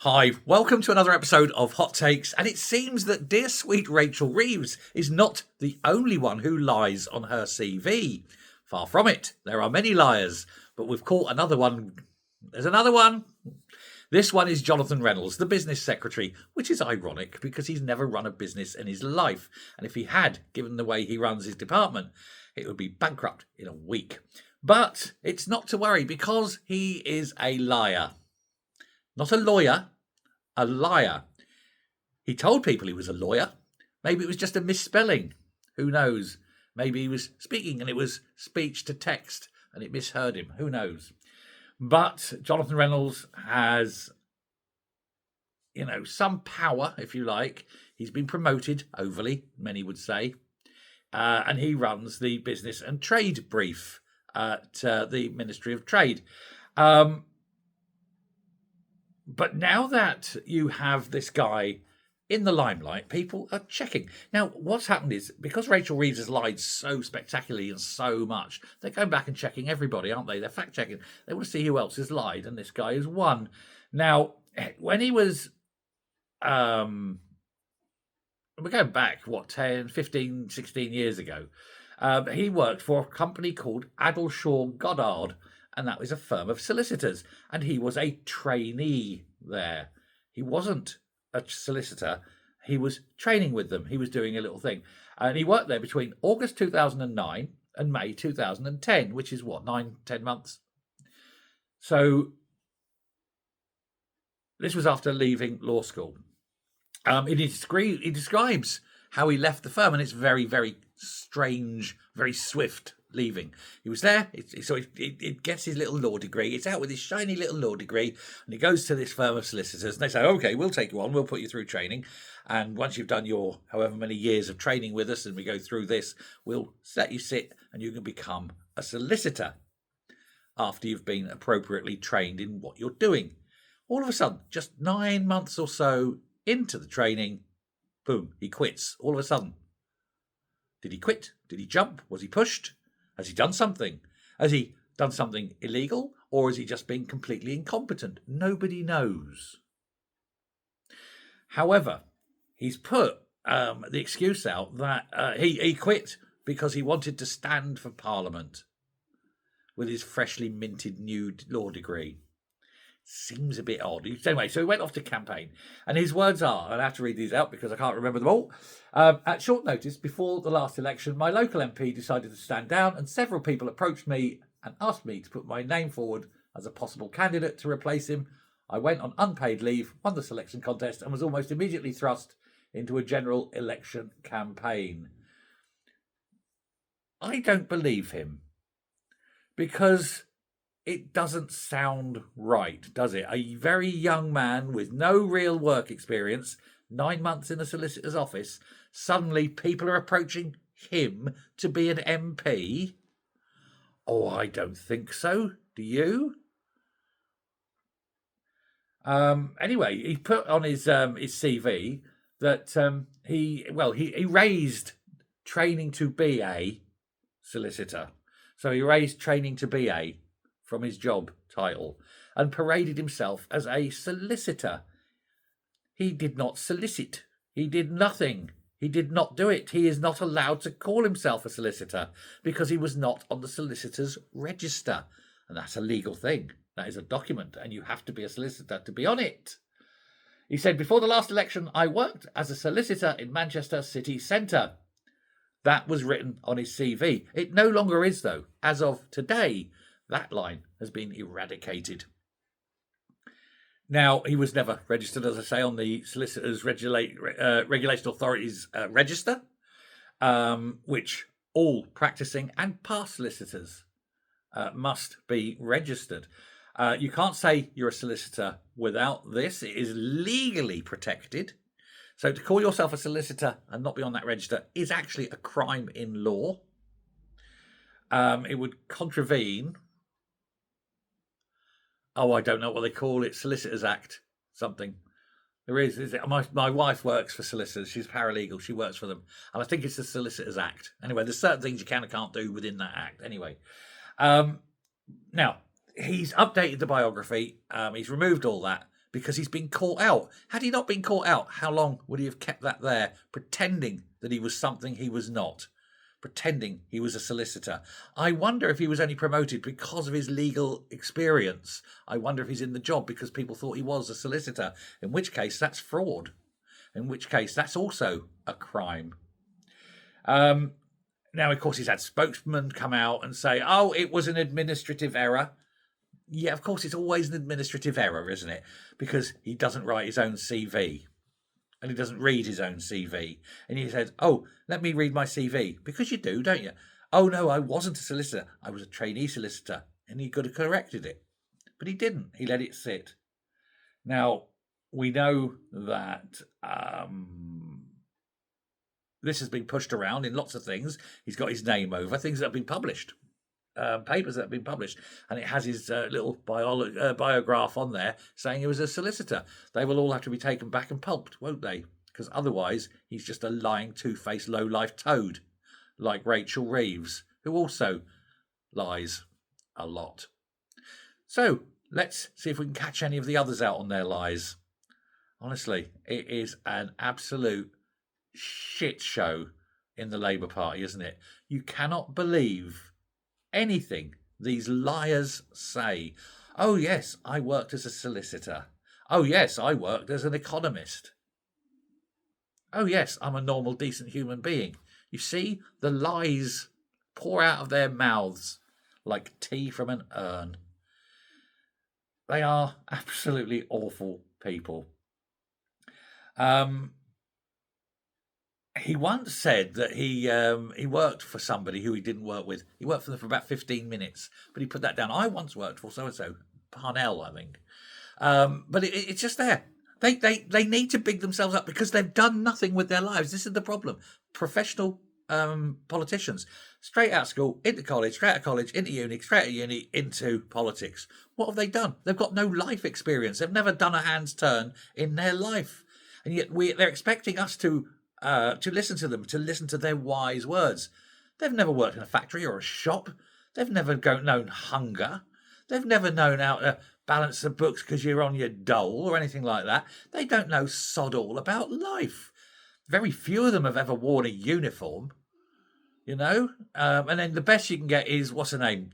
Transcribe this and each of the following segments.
Hi, welcome to another episode of Hot Takes. And it seems that dear sweet Rachel Reeves is not the only one who lies on her CV. Far from it. There are many liars, but we've caught another one. There's another one. This one is Jonathan Reynolds, the business secretary, which is ironic because he's never run a business in his life. And if he had, given the way he runs his department, it would be bankrupt in a week. But it's not to worry because he is a liar. Not a lawyer, a liar. He told people he was a lawyer. Maybe it was just a misspelling. Who knows? Maybe he was speaking and it was speech to text and it misheard him. Who knows? But Jonathan Reynolds has, some power, if you like. He's been promoted overly, many would say. And he runs the business and trade brief at the Ministry of Trade. But now that you have this guy in the limelight, people are checking. Now, what's happened is, because Rachel Reeves has lied so spectacularly and so much, they're going back and checking everybody, aren't they? They're fact-checking. They want to see who else has lied, and this guy has won. Now, when he was... we're going back, 10, 15, 16 years ago. He worked for a company called Adelshaw Goddard, and that was a firm of solicitors. And he was a trainee there. He wasn't a solicitor. He was training with them. He was doing a little thing. And he worked there between August 2009 and May 2010, which is 9-10 months. So this was after leaving law school. He describes how he left the firm, and it's very, very strange, very swift leaving. He was there, so he gets his little law degree. It's out with his shiny little law degree, and he goes to this firm of solicitors, and they say, okay, we'll take you on, we'll put you through training, and once you've done your however many years of training with us, and we go through this, we'll let you sit, and you can become a solicitor after you've been appropriately trained in what you're doing. All of a sudden, just 9 months or so into the training, boom, he quits all of a sudden. Did he quit? Did he jump? Was he pushed? Has he done something? Has he done something illegal? Or has he just been completely incompetent? Nobody knows. However, he's put the excuse out that he quit because he wanted to stand for Parliament with his freshly minted new law degree. Seems a bit odd. Anyway, so he went off to campaign. And his words are, and I have to read these out because I can't remember them all. At short notice, before the last election, my local MP decided to stand down, and several people approached me and asked me to put my name forward as a possible candidate to replace him. I went on unpaid leave, won the selection contest, and was almost immediately thrust into a general election campaign. I don't believe him, because it doesn't sound right, does it? A very young man with no real work experience, 9 months in a solicitor's office, suddenly people are approaching him to be an MP? Oh, I don't think so. Do you? Anyway, he put on his CV that he raised training to be a solicitor. So he raised training to be a from his job title and paraded himself as a solicitor. He did not solicit. He did nothing. He did not do it. He is not allowed to call himself a solicitor because he was not on the solicitor's register. And that's a legal thing. That is a document, and you have to be a solicitor to be on it. He said, before the last election, I worked as a solicitor in Manchester city centre. That was written on his CV. It no longer is, though. As of today, that line has been eradicated. Now, he was never registered, as I say, on the Solicitors Regulation Authority's register, which all practising and past solicitors must be registered. You can't say you're a solicitor without this. It is legally protected. So to call yourself a solicitor and not be on that register is actually a crime in law. It would contravene... I don't know what they call it. Solicitors Act, something. There is it? My wife works for solicitors. She's paralegal. She works for them. And I think it's the Solicitors Act. Anyway, there's certain things you can and can't do within that act. Anyway. Now, he's updated the biography. He's removed all that. because he's been caught out. Had he not been caught out, how long would he have kept that there, pretending that he was something he was not? Pretending he was a solicitor. I wonder if he was only promoted because of his legal experience. I wonder if he's in the job because people thought he was a solicitor, in which case that's fraud. In which case that's also a crime. Now, of course, he's had spokesmen come out and say, oh, it was an administrative error. Yeah, of course, it's always an administrative error, isn't it? Because he doesn't write his own CV. And he doesn't read his own CV. And he says, oh, let me read my CV. Because you do, don't you? Oh, no, I wasn't a solicitor. I was a trainee solicitor. And he could have corrected it. But he didn't. He let it sit. Now, we know that this has been pushed around in lots of things. He's got his name over things that have been published. Papers that have been published, and it has his little biograph on there saying he was a solicitor. They will all have to be taken back and pulped, won't they? Because otherwise he's just a lying, two-faced, low-life toad, like Rachel Reeves, who also lies a lot. So let's see if we can catch any of the others out on their lies. Honestly, it is an absolute shit show in the Labour Party, isn't it? You cannot believe anything these liars say. Oh, yes, I worked as a solicitor. Oh, yes, I worked as an economist. Oh, yes, I'm a normal, decent human being. You see, the lies pour out of their mouths like tea from an urn. They are absolutely awful people. He once said that he worked for somebody who he didn't work with. He worked for them for about 15 minutes, but he put that down. I once worked for so-and-so, Parnell, I think. But it's just there. They need to big themselves up because they've done nothing with their lives. This is the problem. Professional politicians, straight out of school, into college, straight out of college, into uni, straight out of uni, into politics. What have they done? They've got no life experience. They've never done a hand's turn in their life. And yet they're expecting us to listen to them, to listen to their wise words. They've never worked in a factory or a shop. They've never known hunger. They've never known how to balance the books because you're on your dole or anything like that. They don't know sod all about life. Very few of them have ever worn a uniform, you know. And then the best you can get is, what's her name?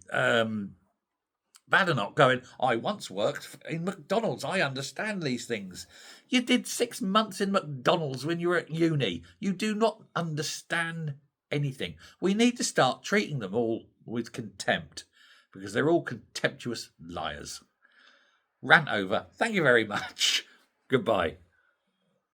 Badenoch going, I once worked in McDonald's. I understand these things. You did 6 months in McDonald's when you were at uni. You do not understand anything. We need to start treating them all with contempt because they're all contemptuous liars. Rant over. Thank you very much. Goodbye.